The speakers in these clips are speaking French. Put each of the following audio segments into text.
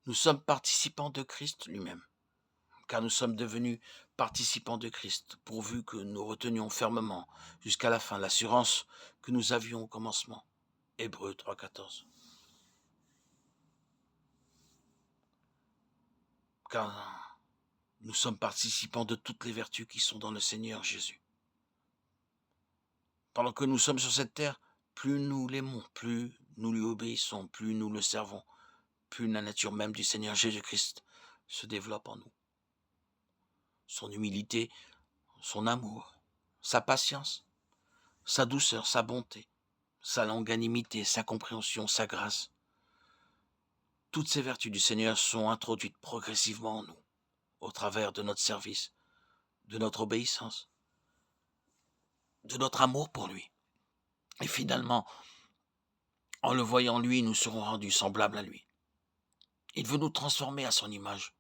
Nous sommes participants de Christ lui-même, car nous sommes devenus participants de Christ, pourvu que nous retenions fermement jusqu'à la fin l'assurance que nous avions au commencement. Hébreux 3,14. Car nous sommes participants de toutes les vertus qui sont dans le Seigneur Jésus. Pendant que nous sommes sur cette terre, plus nous l'aimons, plus nous lui obéissons, plus nous le servons, plus la nature même du Seigneur Jésus-Christ se développe en nous. Son humilité, son amour, sa patience, sa douceur, sa bonté, sa longanimité, sa compréhension, sa grâce. Toutes ces vertus du Seigneur sont introduites progressivement en nous, au travers de notre service, de notre obéissance, de notre amour pour lui. Et finalement, en le voyant lui, nous serons rendus semblables à lui. Il veut nous transformer à son image,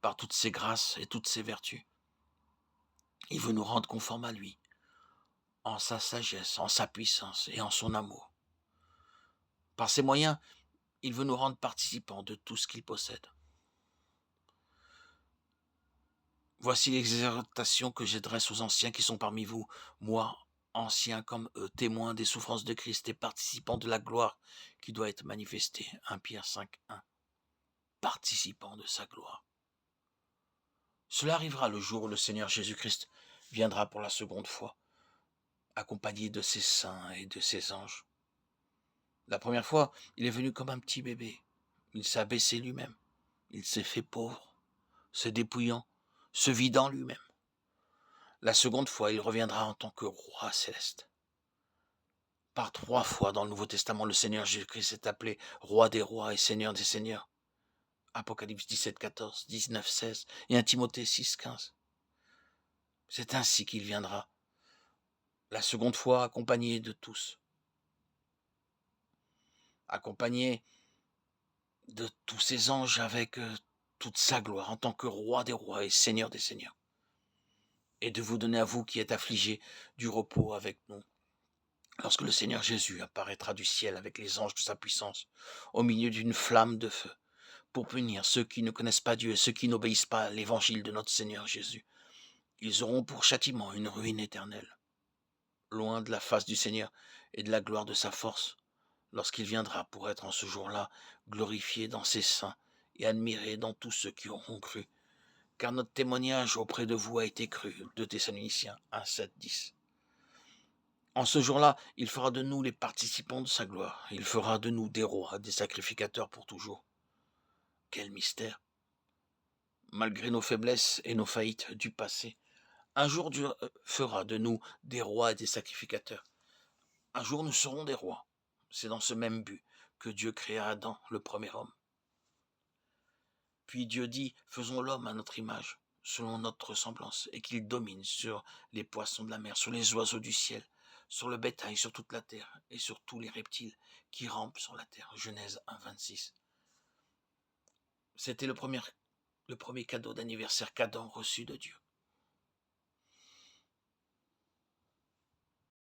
par toutes ses grâces et toutes ses vertus. Il veut nous rendre conformes à lui, en sa sagesse, en sa puissance et en son amour. Par ces moyens, il veut nous rendre participants de tout ce qu'il possède. Voici l'exhortation que j'adresse aux anciens qui sont parmi vous, moi, anciens comme eux, témoins des souffrances de Christ et participants de la gloire qui doit être manifestée. 1 Pierre 5, 1. Participants de sa gloire. Cela arrivera le jour où le Seigneur Jésus-Christ viendra pour la seconde fois, accompagné de ses saints et de ses anges. La première fois, il est venu comme un petit bébé. Il s'est abaissé lui-même. Il s'est fait pauvre, se dépouillant, se vidant lui-même. La seconde fois, il reviendra en tant que roi céleste. Par 3 fois dans le Nouveau Testament, le Seigneur Jésus-Christ est appelé roi des rois et seigneur des seigneurs. Apocalypse 17, 14, 19, 16 et 1 Timothée 6, 15. C'est ainsi qu'il viendra. La seconde fois, accompagné de tous. Accompagné de tous ses anges avec toute sa gloire en tant que roi des rois et seigneur des seigneurs. Et de vous donner à vous qui êtes affligés du repos avec nous. Lorsque le Seigneur Jésus apparaîtra du ciel avec les anges de sa puissance, au milieu d'une flamme de feu, pour punir ceux qui ne connaissent pas Dieu, ceux qui n'obéissent pas à l'évangile de notre Seigneur Jésus. Ils auront pour châtiment une ruine éternelle, loin de la face du Seigneur et de la gloire de sa force, lorsqu'il viendra pour être en ce jour-là glorifié dans ses saints et admiré dans tous ceux qui auront cru. Car notre témoignage auprès de vous a été cru. 2 Thessaloniciens 1, 7, 10. En ce jour-là, il fera de nous les participants de sa gloire. Il fera de nous des rois, des sacrificateurs pour toujours. Quel mystère! Malgré nos faiblesses et nos faillites du passé, un jour Dieu fera de nous des rois et des sacrificateurs. Un jour nous serons des rois. C'est dans ce même but que Dieu créa Adam, le premier homme. Puis Dieu dit, faisons l'homme à notre image, selon notre ressemblance, et qu'il domine sur les poissons de la mer, sur les oiseaux du ciel, sur le bétail, sur toute la terre, et sur tous les reptiles qui rampent sur la terre. Genèse 1, 26. C'était le premier cadeau d'anniversaire qu'Adam reçut de Dieu.